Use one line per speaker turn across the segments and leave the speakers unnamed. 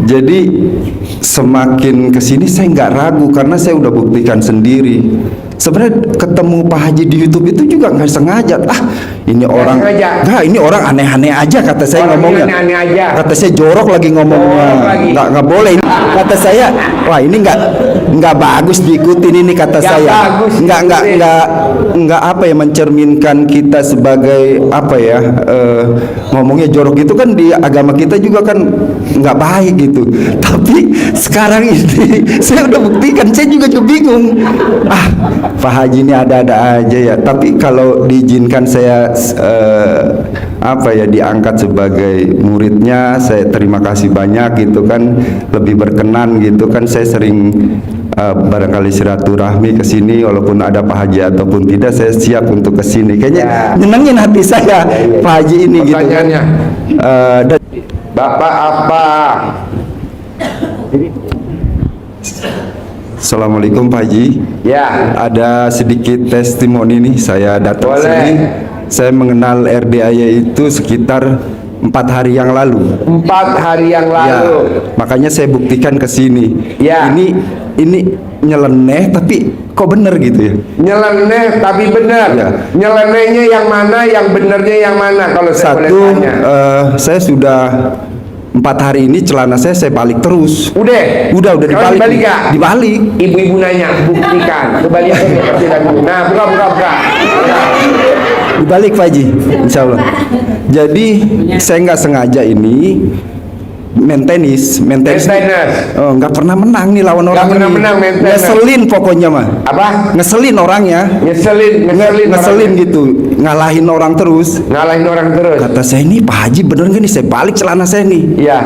Jadi semakin kesini saya nggak ragu karena saya udah buktikan sendiri. Sebenarnya ketemu Pak Haji di YouTube itu juga nggak sengaja. Ini orang, ini orang aneh-aneh aja kata saya ngomongnya.
Aneh-aneh aja.
Kata saya jorok lagi ngomongnya. Nggak boleh. Kata saya, wah ini nggak bagus diikutin ini kata saya. Nggak apa ya, mencerminkan kita sebagai apa ya, ngomongnya jorok itu kan di agama kita juga kan nggak baik gitu. Tapi sekarang ini saya udah buktikan, saya juga bingung. Pak Haji ini ada-ada aja ya. Tapi kalau diizinkan saya apa ya, diangkat sebagai muridnya, saya terima kasih banyak gitu kan, lebih berkenan gitu kan. Saya sering barangkali silaturahmi ke sini, walaupun ada Pak Haji ataupun tidak, saya siap untuk ke sini. Kayaknya nyenengin hati saya Pak Haji ini gitu kan.
Bapak apa?
Assalamualaikum Pak Haji.
Ya.
Ada sedikit testimoni nih, saya datang sini. Saya mengenal RDAY itu sekitar 4 hari yang lalu.
4 hari yang lalu.
Ya, makanya saya buktikan ke sini.
Ya.
Ini nyeleneh tapi kok bener gitu ya?
Nyeleneh tapi bener. Ya. Nyelenehnya yang mana, yang benernya yang mana kalau saya boleh tanya?
Saya sudah 4 hari ini celana saya balik terus.
Udah
dibalik.
Dibalik gak?
Dibalik.
Ibu-ibu nanya, buktikan. Kebalikan seperti tadi. Nah, buka.
Dibalik Pak Haji, insya Allah. Jadi saya nggak sengaja ini main tenis. Nggak pernah menang nih lawan orang.
Nggak pernah menang main tenis.
Ngeselin pokoknya mah.
Apa?
Ngeselin orangnya. Ngeselin gitu. Ngalahin orang terus. Kata saya, ini Pak Haji bener nggak nih? Saya balik celana saya nih.
Iya.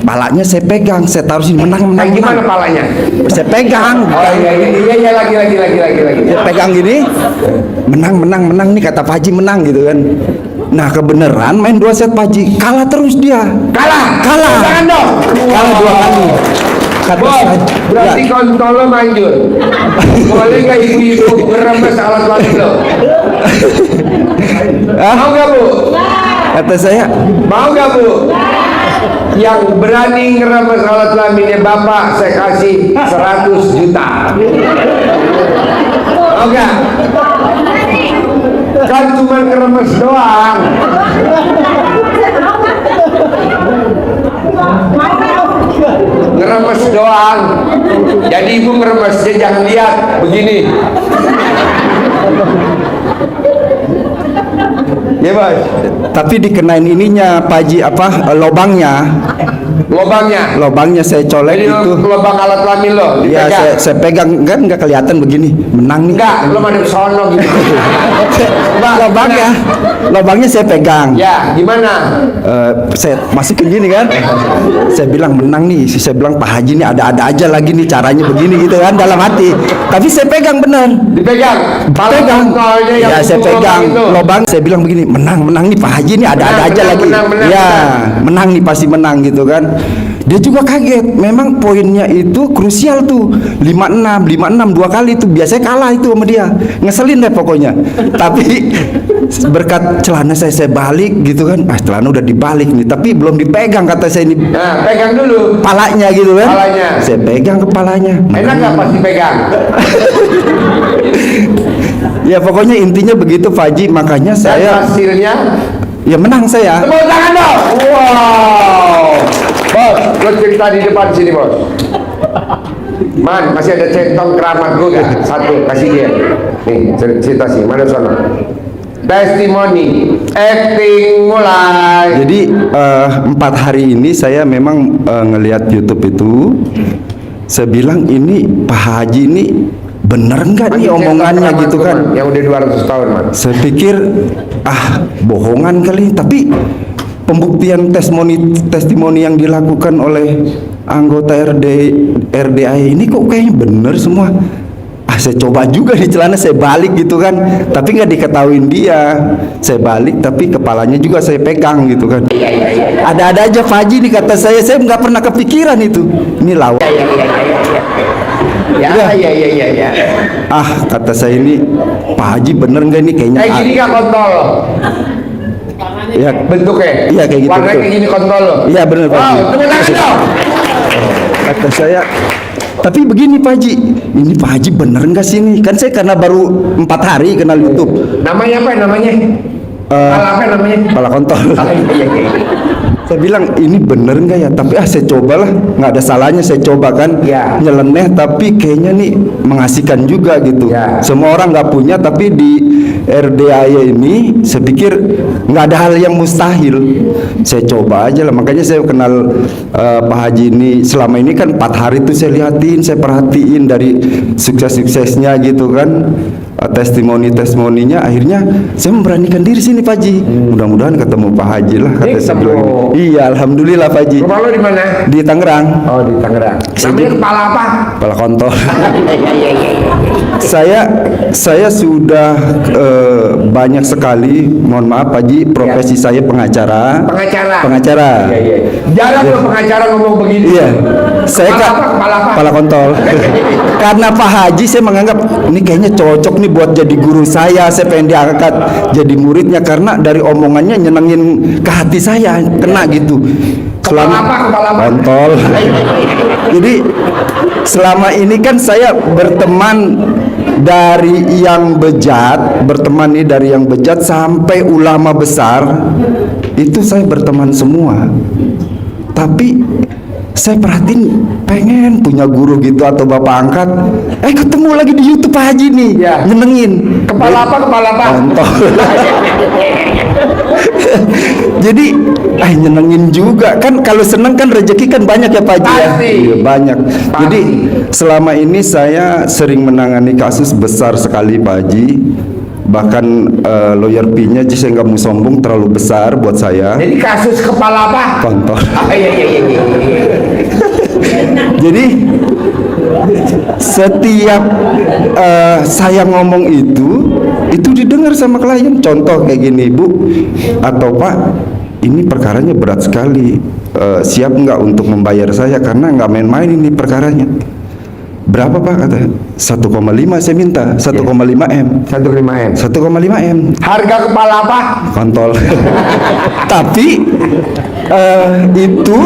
Palanya saya pegang, saya taruh sini, menang.
Gimana palanya?
Saya pegang.
Oh iya, lagi.
Saya pegang gini, menang nih kata Pak Haji, menang gitu kan. Nah kebenaran main 2 set Pak Haji, kalah terus dia. Kalah.
Jangan dong.
Kalah 2 kali.
Berarti kontol lo manjur. Boleh nggak ibu-ibu ngeremes alat lagi lo? Mau nggak Bu?
Kata saya,
mau nggak Bu? Yang berani ngeremes alat kelaminnya Bapak, saya kasih 100 juta. Mau nggak? Kan cuma ngeremes doang. Ngeremes doang. Jadi ibu ngeremes, dia jangan lihat begini. Ya Bos.
Tapi dikenain ininya Pak Haji, lobangnya saya colek.
jadi
itu
lubang alat kelamin lo.
Iya, saya pegang kan nggak kelihatan begini, menang nih.
Enggak, lo ada sono gitu.
lobangnya saya pegang.
Ya, gimana?
Saya masukin gini kan, saya bilang menang nih. Saya bilang Pak Haji ini ada-ada aja lagi nih caranya begini gitu kan dalam hati. Tapi saya pegang bener.
Dipegang.
Ya saya pegang lobang. Saya bilang begini, menang nih Pak Haji ini ada-ada aja lagi. Menang nih, pasti menang gitu kan. Dia juga kaget. Memang poinnya itu krusial tuh, 5-6 2 kali tuh. Biasanya kalah itu sama dia. Ngeselin deh pokoknya. Tapi berkat celana saya balik gitu kan. Celana udah dibalik nih, tapi belum dipegang kata saya ini.
Nah, pegang dulu
palanya gitu kan. Saya pegang kepalanya.
Enak nggak pas dipegang?
Ya pokoknya intinya begitu Pak Haji. Makanya saya
hasilnya
ya menang saya.
Tepuk tangan dong. Wow. Bos, lo cerita di depan sini Bos. Man, masih ada centong keramat gue gak? Satu, kasih dia. Nih, cerita sih, mana sana? Testimoni, acting mulai.
Jadi 4 hari ini saya memang ngelihat YouTube itu. Saya bilang ini Pak Haji ini bener nggak nih omongannya gitu kan?
Yang udah 200 tahun man.
Saya pikir bohongan kali, tapi pembuktian testimoni yang dilakukan oleh anggota RDAY ini kok kayaknya bener semua. Saya coba juga di celana saya balik gitu kan, tapi nggak diketahuin dia. Saya balik tapi kepalanya juga saya pegang gitu kan. Ada-ada aja Pak Haji nih kata saya nggak pernah kepikiran itu. Ini lawan.
Ya.
Kata saya ini Pak Haji bener nggak ini kayaknya.
Kayak gini nggak kontol?
Ya
bentuknya.
Iya kayak gitu.
Warnanya kayak gini kontol lo.
Iya bener Pak Haji.
Tepuk tangan dong.
kata saya. Tapi begini Pak Haji, ini Pak Haji bener nggak sih ini? Kan saya karena baru 4 hari kenal YouTube.
Namanya apa namanya? Pala apa namanya?
Pala kontol. Saya bilang ini bener nggak ya? Tapi saya cobalah, nggak ada salahnya saya coba kan.
Ya.
Nyeleneh tapi kayaknya nih mengasihkan juga gitu.
Ya.
Semua orang nggak punya, tapi di RDAY ini saya pikir nggak ada hal yang mustahil. Saya coba aja lah, makanya saya kenal Pak Haji ini selama ini kan 4 hari itu saya liatin, saya perhatiin dari sukses-suksesnya gitu kan. Testimoni-testimoninya, akhirnya saya memberanikan diri sini Pak Haji. Mudah-mudahan ketemu Pak Haji lah kata saya bilang. Iya, alhamdulillah Pak Haji.
Rumah lo di mana?
Di Tangerang.
Oh, di Tangerang. Namanya kepala apa?
Kepala kontol. Saya sudah banyak sekali, mohon maaf Pak Haji, profesi saya pengacara. Pengacara.
Iya. Jarang lo pengacara ngomong begini.
Iya. Saya
Kepala apa?
kepala kontol. Karena Pak Haji saya menganggap ini kayaknya cocok nih buat jadi guru saya pengen diangkat jadi muridnya karena dari omongannya nyenengin ke hati saya, kena gitu.
Kepala apa?
Kontol. Jadi selama ini kan saya berteman dari yang bejat, berteman nih dari yang bejat sampai ulama besar, itu saya berteman semua. Tapi saya perhatiin pengen punya guru gitu atau bapak angkat. Ketemu lagi di YouTube Pak Haji nih,
ya.
Nyenengin.
Kepala apa?
Kontol. Jadi nyenengin juga kan, kalau seneng kan rezeki kan banyak ya Pak Haji ya. Iya, banyak.
Pasti.
Jadi selama ini saya sering menangani kasus besar sekali Pak Haji. Bahkan lawyer fee-nya saya nggak mau sombong, terlalu besar buat saya.
Jadi kasus kepala apa?
Kontol.
Iya.
Jadi setiap saya ngomong itu didengar sama klien. Contoh kayak gini, Bu atau Pak, ini perkaranya berat sekali. Siap nggak untuk membayar saya karena nggak main-main ini perkaranya. Berapa Pak? Kata 1,5 saya minta. 1,5 M. 1,5 M.
Harga kepala apa?
Kontol. Tapi itu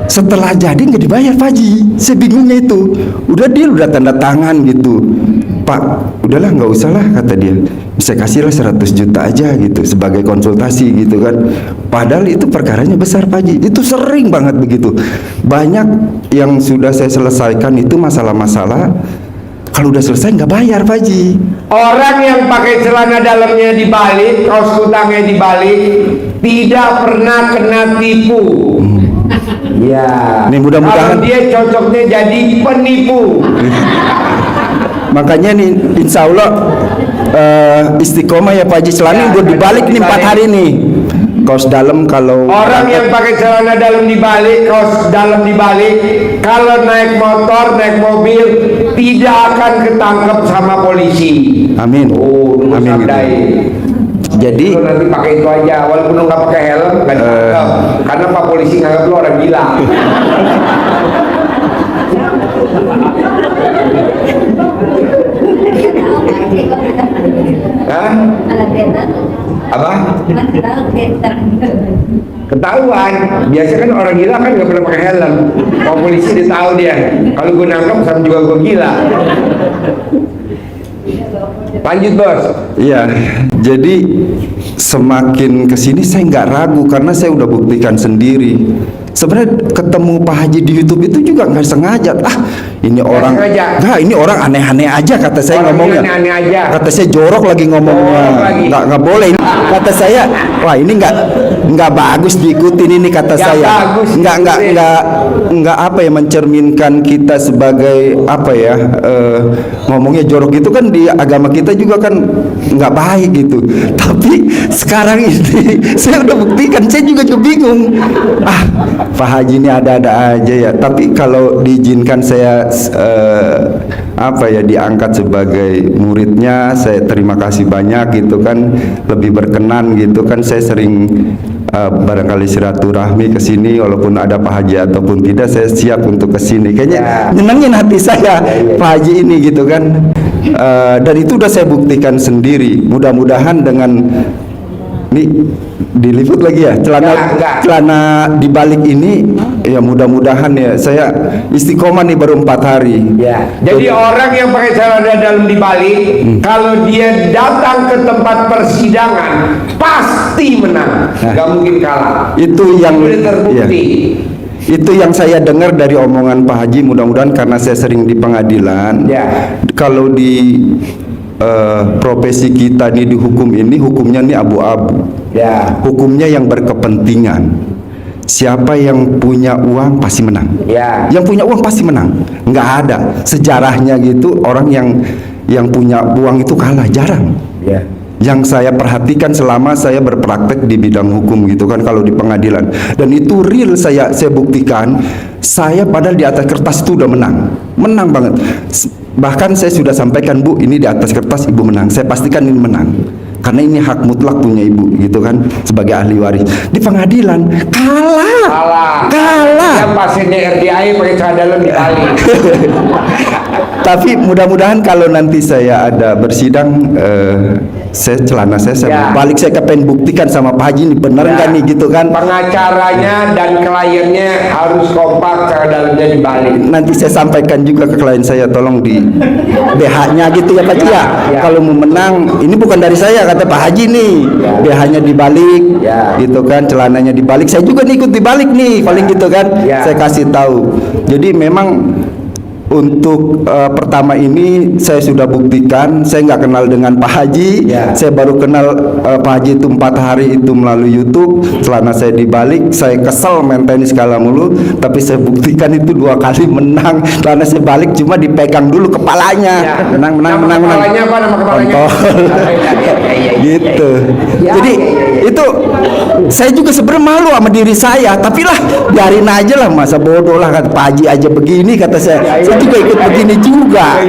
setelah jadi nggak dibayar Pak Haji. Saya bingungnya itu. Udah deal, udah tanda tangan gitu. Pak, udahlah nggak usah lah kata dia. Bisa kasihlah 100 juta aja gitu sebagai konsultasi gitu kan. Padahal itu perkaranya besar Pak Haji. Itu sering banget begitu. Banyak yang sudah saya selesaikan itu masalah-masalah. Kalau udah selesai nggak bayar Pak Haji.
Orang yang pakai celana dalamnya dibalik, kaos kutangnya dibalik, tidak pernah kena tipu. Ya.
Nih mudah-mudahan
kalau dia cocoknya jadi penipu.
Makanya nih insya Allah istiqomah ya Pak Haji. Selama gue dibalik nih 4 hari nih. Kaos dalam kalau
orang yang pakai celana dalam dibalik, kaos dalam dibalik, kalau naik motor, naik mobil, tidak akan ketangkep sama polisi.
Amin. Amin gitu. Jadi
lo nanti pakai itu aja, walaupun lo nggak pakai helm, nggak ditangkap, karena Pak Polisi nganggap lo orang gila. Hah? Apa? Ketahuan. Biasa kan orang gila kan nggak pernah pakai helm. Pak Polisi dia tahu dia. Kalau gue nangkep sama juga gue gila. Lanjut bos.
iya, jadi semakin kesini saya nggak ragu karena saya udah buktikan sendiri. Sebenarnya ketemu Pak Haji di YouTube itu juga nggak sengaja. Ini orang nggak, ini orang aneh-aneh aja kata saya
Orang
ngomongnya.
aneh-aneh aja.
Kata saya jorok lagi ngomongnya. Nggak boleh. Kata saya, wah ini nggak bagus diikutin ini kata
Nggak
saya.
bagus
Nggak apa ya, mencerminkan kita sebagai apa ya, ngomongnya jorok itu kan di agama kita juga kan nggak baik gitu. Tapi sekarang ini saya udah buktikan, saya juga bingung. Pak Haji ini ada-ada aja ya. Tapi kalau diizinkan saya apa ya, diangkat sebagai muridnya, saya terima kasih banyak gitu kan, lebih berkenan gitu kan. Saya sering barangkali silaturahmi ke sini, walaupun ada Pak Haji ataupun tidak, saya siap untuk ke sini. Kayaknya nyenengin hati saya Pak Haji ini gitu kan. Dan itu udah saya buktikan sendiri. Mudah-mudahan dengan ini diliput lagi ya celana dibalik ini Ya mudah-mudahan ya, saya istiqomah nih baru 4 hari.
Ya. Jadi orang yang pakai celana dalam dibalik, kalau dia datang ke tempat persidangan pasti menang, nggak mungkin kalah.
Itu yang
sudah terbukti.
Itu yang saya dengar dari omongan Pak Haji. Mudah-mudahan karena saya sering di pengadilan.
Ya.
Kalau di profesi kita nih di hukum ini, hukumnya nih abu-abu.
Ya.
Hukumnya yang berkepentingan. Siapa yang punya uang pasti menang.
Ya.
Yang punya uang pasti menang. Nggak ada sejarahnya gitu orang yang punya uang itu kalah, jarang.
Ya.
Yang saya perhatikan selama saya berpraktek di bidang hukum gitu kan, kalau di pengadilan, dan itu real, saya buktikan. Saya padahal di atas kertas itu udah menang banget. Bahkan saya sudah sampaikan, Bu, ini di atas kertas Ibu menang, saya pastikan ini menang karena ini hak mutlak punya Ibu gitu kan, sebagai ahli waris. Di pengadilan kalah.
Yang pasiennya RDI pakai celana dalam dibalik.
Tapi mudah-mudahan kalau nanti saya ada bersidang, celana saya balik, saya pengen buktikan sama Pak Haji ini bener nggak nih gitu kan.
Pengacaranya dan kliennya harus kompak, celana dalamnya dibalik.
Nanti saya sampaikan juga ke klien saya, tolong di BH-nya gitu ya Pak Haji ya. Kalau mau menang, ini bukan dari saya, kata Pak Haji nih, BH-nya dibalik, gitu kan, celananya dibalik. Saya juga nih ikut dibalik nih, paling gitu kan. Saya kasih tahu. Jadi memang untuk pertama ini saya sudah buktikan. Saya nggak kenal dengan Pak Haji. Saya baru kenal Pak Haji itu 4 hari itu melalui YouTube. Celana saya dibalik, saya kesel main tenis kalah mulu, tapi saya buktikan itu 2 kali menang. Celana saya balik cuma dipegang dulu kepalanya. Menang.
Kepalanya apa nama kepalanya?
Gitu. Jadi itu saya juga sebenarnya malu sama diri saya, tapi lah biarin aja lah, masa bodoh lah, kata Pak Haji aja begini, kata saya juga ikut begini juga.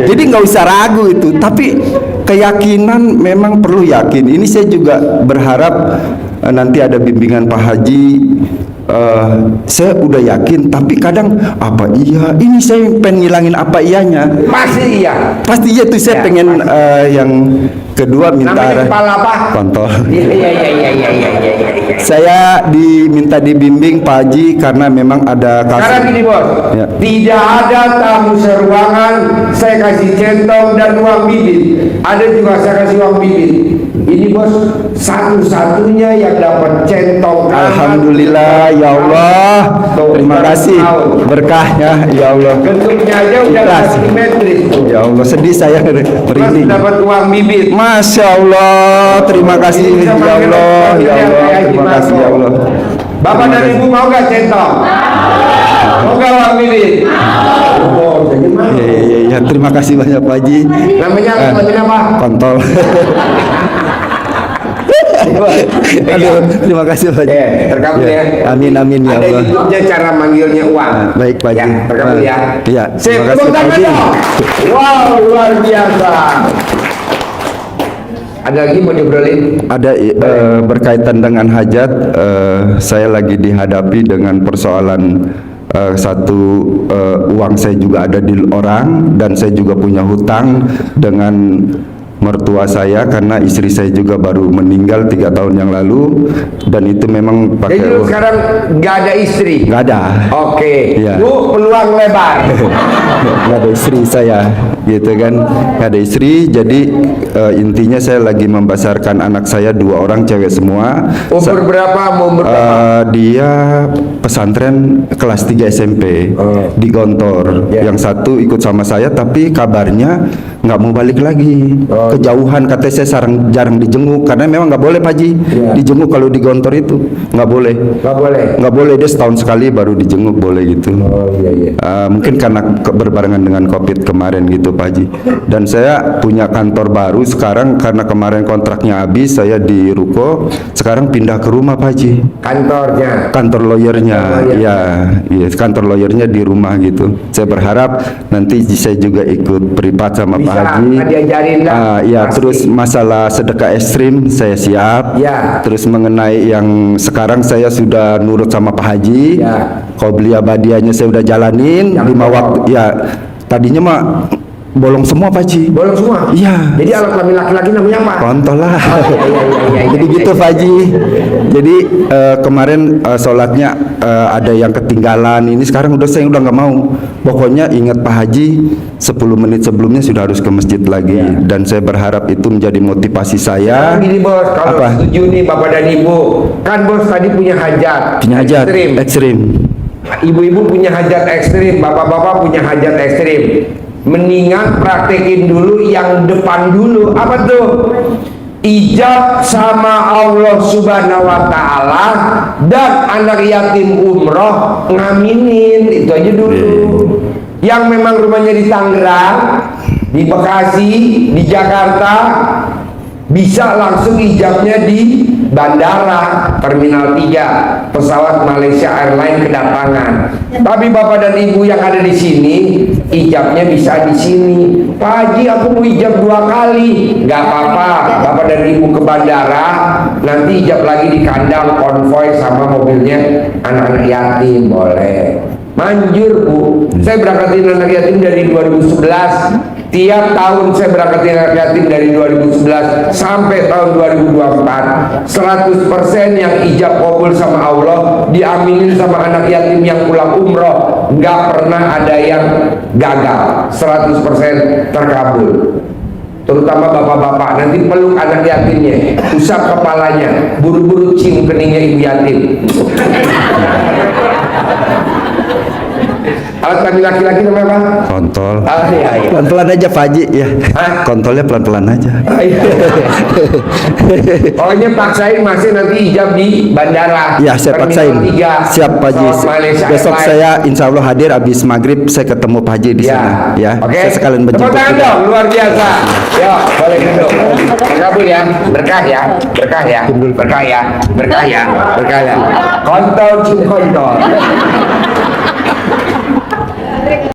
Jadi nggak usah ragu itu. Tapi keyakinan memang perlu yakin. Ini saya juga berharap nanti ada bimbingan Pak Haji. Saya udah yakin, tapi kadang apa iya ini saya pengen ngilangin apa iyanya. Pasti iya tuh saya pengen yang kedua minta
kepala apa?
kontol.
Iya.
Saya diminta dibimbing Pak Haji karena memang ada kasus.
Sekarang gini Bos, tidak ada tamu seruangan saya kasih centong dan uang bibit. Ada juga saya kasih uang bibit. Ini Bos satu-satunya yang dapat centong.
Alhamdulillah ya Allah. Terima kasih berkahnya ya Allah.
Bentuknya aja udah simetris.
Ya Allah, sedih saya merinding.
Dapat uang bibit.
Masya Allah, terima kasih ya Allah, ya Allah, terima kasih ya Allah.
Bapak dan Ibu mau gak centong? Mau gak uang bibit?
Ya, terima kasih banyak Pak Haji.
Namanya apa?
Kontol. Aduh, terima kasih Pak Haji.
Terkabul ya.
Amin ya Allah.
Ada YouTube-nya cara manggilnya uang.
Baik Pak Haji.
Terkabul ya.
Iya. Terima kasih Pak Haji.
Wow, luar biasa. Ada lagi mau diobrolin?
Ada berkaitan dengan hajat. Saya lagi dihadapi dengan persoalan satu, uang saya juga ada di orang, dan saya juga punya hutang dengan mertua saya karena istri saya juga baru meninggal 3 tahun yang lalu, dan itu memang pakai.
Jadi lu sekarang nggak ada istri?
Nggak ada.
Oke.
Iya.
Lu peluang lebar.
Nggak ada istri saya, gitu kan? Nggak ada istri. Jadi intinya saya lagi membesarkan anak saya 2 orang cewek semua.
Umur berapa?
Dia pesantren kelas 3 SMP di Gontor. Yang satu ikut sama saya, tapi kabarnya nggak mau balik lagi. Kejauhan, katanya saya jarang dijenguk karena memang nggak boleh Pak Haji dijenguk kalau di Gontor itu, nggak boleh. Dia setahun sekali baru dijenguk boleh gitu. Mungkin karena berbarengan dengan COVID kemarin gitu Pak Haji. Dan saya punya kantor baru sekarang karena kemarin kontraknya habis, saya di ruko, sekarang pindah ke rumah Pak Haji. Kantor lawyernya, kantor lawyernya di rumah gitu. Saya berharap nanti saya juga ikut privat sama Pak Haji. Terus masalah sedekah ekstrim saya siap. Terus mengenai yang sekarang saya sudah nurut sama Pak Haji. Qobliyah badiahnya saya udah jalanin 5 waktu. Tadinya mah bolong semua Pak Haji.
Bolong semua?
Iya.
Jadi alat kelamin laki-laki namanya apa?
Kontol lah.
Iya.
Jadi gitu Pak Haji. Jadi kemarin sholatnya ada yang ketinggalan. Ini sekarang saya udah nggak mau. Pokoknya ingat Pak Haji, 10 menit sebelumnya sudah harus ke masjid lagi. Dan saya berharap itu menjadi motivasi saya.
Gini bos, kalau
Apa?
setuju nih bapak dan ibu, kan bos tadi punya hajat.
Punya hajat ekstrim.
Ibu-ibu punya hajat ekstrim, bapak-bapak punya hajat ekstrim. Mendingan praktekin dulu yang depan dulu. Apa tuh? Ijab sama Allah Subhanahu wa Ta'ala dan anak yatim umroh ngaminin. Itu aja dulu. Yang memang rumahnya di Tangerang, di Bekasi, di Jakarta, bisa langsung ijabnya di bandara Terminal 3 pesawat Malaysia Airlines kedatangan. Tapi bapak dan ibu yang ada di sini ijabnya bisa di sini. Pak Haji, aku mau ijab 2 kali. Nggak apa-apa, bapak dan ibu ke bandara, nanti ijab lagi di kandang konvoy sama mobilnya anak-anak yatim, boleh. Manjur Bu, saya berangkatin anak yatim dari 2011. Tiap tahun saya berangkatin anak yatim dari 2011 sampai tahun 2024. 100% yang ijab kabul sama Allah, diaminin sama anak yatim yang pulang umroh. Nggak pernah ada yang gagal. 100% terkabul. Terutama bapak-bapak, nanti peluk anak yatimnya, usap kepalanya, buru-buru cium keningnya ibu yatim. Alat kelamin laki-laki namanya apa?
Kontol.
Iya.
Pelan-pelan aja Pak Haji ya.
Hah?
Kontolnya pelan-pelan aja.
Pokoknya paksain masih nanti ijab di bandara.
Ya saya paksain.
Terminal 3,
Siap Pak Haji.
pesawat Malaysia
Besok
Airlines.
saya insya Allah hadir habis maghrib saya ketemu Pak Haji di sana. Ya.
Oke.
Saya sekalian
Tepuk
menjemput.
tangan
juga.
dong, luar biasa. Yuk, boleh duduk. Kabul ya, berkah ya, berkah ya, berkah ya, berkah ya, berkah ya. Kontol cing kontol.